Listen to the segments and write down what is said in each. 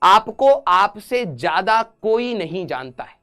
आपको आपसे ज्यादा कोई नहीं जानता है।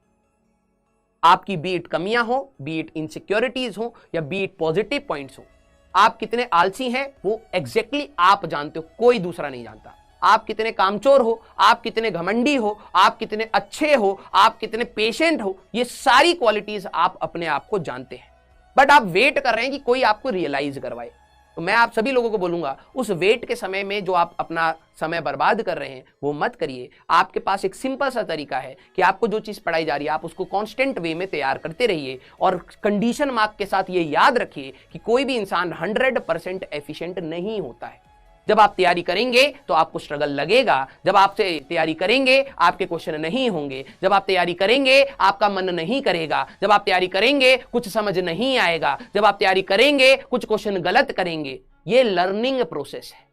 आपकी बीट कमियां हो, बीट इनसिक्योरिटीज हो, या बीट पॉजिटिव पॉइंट्स हो, आप कितने आलसी हैं वो एग्जैक्टली आप जानते हो, कोई दूसरा नहीं जानता। आप कितने कामचोर हो, आप कितने घमंडी हो, आप कितने अच्छे हो, आप कितने पेशेंट हो, ये सारी क्वालिटीज आप अपने आप को जानते हैं। बट आप वेट कर रहे हैं कि कोई आपको रियलाइज करवाए। तो मैं आप सभी लोगों को बोलूंगा, उस वेट के समय में जो आप अपना समय बर्बाद कर रहे हैं वो मत करिए। आपके पास एक सिंपल सा तरीका है कि आपको जो चीज पढ़ाई जा रही है आप उसको कांस्टेंट वे में तैयार करते रहिए, और कंडीशन मार्क के साथ ये याद रखिए कि कोई भी इंसान 100% एफिशिएंट नहीं होता है। जब आप तैयारी करेंगे तो आपको स्ट्रगल लगेगा, जब आपसे तैयारी करेंगे आपके क्वेश्चन नहीं होंगे, जब आप तैयारी करेंगे आपका मन नहीं करेगा, जब आप तैयारी करेंगे कुछ समझ नहीं आएगा, जब आप तैयारी करेंगे कुछ क्वेश्चन गलत करेंगे। ये लर्निंग प्रोसेस है,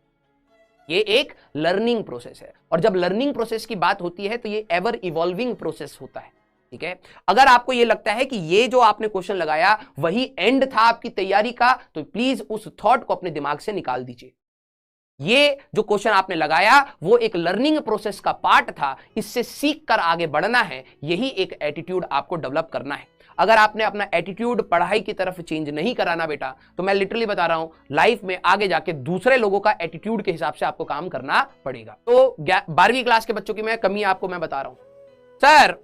ये एक लर्निंग प्रोसेस है, और जब लर्निंग प्रोसेस की बात होती है तो ये एवर इवॉल्विंग प्रोसेस होता है। ठीक है, अगर आपको ये लगता है कि ये जो आपने क्वेश्चन लगाया वही एंड था आपकी तैयारी का, तो प्लीज उस थॉट को अपने दिमाग से निकाल दीजिए। ये जो क्वेश्चन आपने लगाया वो एक लर्निंग प्रोसेस का पार्ट था, इससे सीख कर आगे बढ़ना है, यही एक एटीट्यूड आपको डेवलप करना है। अगर आपने अपना एटीट्यूड पढ़ाई की तरफ चेंज नहीं कराना बेटा, तो मैं लिटरली बता रहा हूं लाइफ में आगे जाके दूसरे लोगों का एटीट्यूड के हिसाब से आपको काम करना पड़ेगा। तो 12वीं क्लास के बच्चों की मैं कमी आपको मैं बता रहा हूं, सर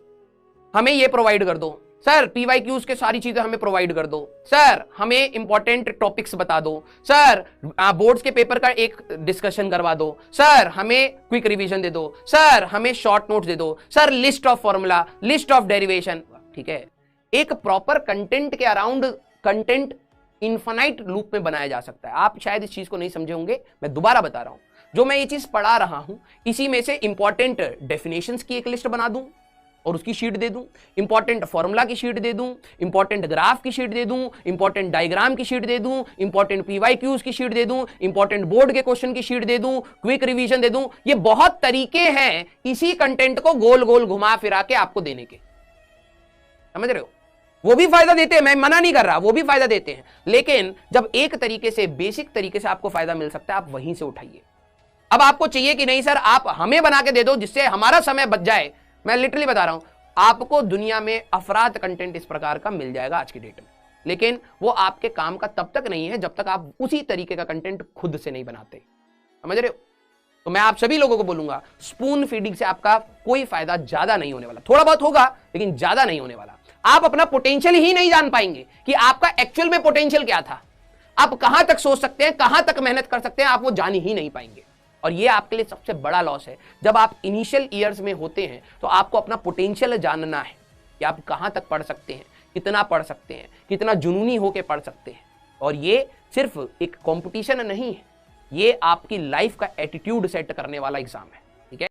हमें ये प्रोवाइड कर दो, सर PYQs के सारी चीजें हमें प्रोवाइड कर दो, सर हमें इंपॉर्टेंट टॉपिक्स बता दो, सर बोर्ड्स के पेपर का एक डिस्कशन करवा दो, सर हमें क्विक रिवीजन दे दो, सर हमें शॉर्ट नोट्स दे दो, sir list of formula, list of derivation. ठीक है, एक प्रॉपर कंटेंट के अराउंड कंटेंट इन्फिनाइट लूप में बनाया जा सकता है। आप शायद इस चीज को नहीं समझे होंगे, मैं दोबारा बता रहा हूं। जो मैं ये चीज पढ़ा रहा हूं इसी में से इंपॉर्टेंट डेफिनेशंस की एक लिस्ट बना दूं और उसकी शीट दे दूं, इंपॉर्टेंट फॉर्मूला की शीट दे दूं, इंपॉर्टेंट ग्राफ की शीट दे दूं, इंपॉर्टेंट डायग्राम की शीट दे दूं, इंपॉर्टेंट PYQs की शीट दे दूं, इंपॉर्टेंट बोर्ड के क्वेश्चन की शीट दे दूं, क्विक रिवीजन दे दूं। ये बहुत तरीके हैं इसी कंटेंट को गोल गोल घुमा फिरा के आपको देने के, समझ रहे हो? वो भी फायदा देते हैं, मैं मना नहीं कर रहा, वो भी फायदा देते हैं, लेकिन जब एक तरीके से बेसिक तरीके से आपको फायदा मिल सकता है आप वहीं से उठाइए। अब आपको चाहिए कि नहीं सर आप हमें बना के दे दो जिससे हमारा समय बच जाए, मैं लिटरली बता रहा हूं आपको दुनिया में अफराद कंटेंट इस प्रकार का मिल जाएगा आज की डेट में, लेकिन वो आपके काम का तब तक नहीं है जब तक आप उसी तरीके का कंटेंट खुद से नहीं बनाते, समझ रहे हो? तो मैं आप सभी लोगों को बोलूंगा स्पून फीडिंग से आपका कोई फायदा ज्यादा नहीं होने वाला, थोड़ा बहुत होगा लेकिन ज्यादा नहीं होने वाला। आप अपना पोटेंशियल ही नहीं जान पाएंगे कि आपका एक्चुअल में पोटेंशियल क्या था, आप कहां तक सोच सकते हैं, कहां तक मेहनत कर सकते हैं, आप वो जान ही नहीं पाएंगे। और ये आपके लिए सबसे बड़ा लॉस है। जब आप इनिशियल ईयर्स में होते हैं तो आपको अपना पोटेंशियल जानना है कि आप कहां तक पढ़ सकते हैं, कितना पढ़ सकते हैं, कितना जुनूनी होकर पढ़ सकते हैं। और ये सिर्फ एक कंपटीशन नहीं है, ये आपकी लाइफ का एटीट्यूड सेट करने वाला एग्जाम है।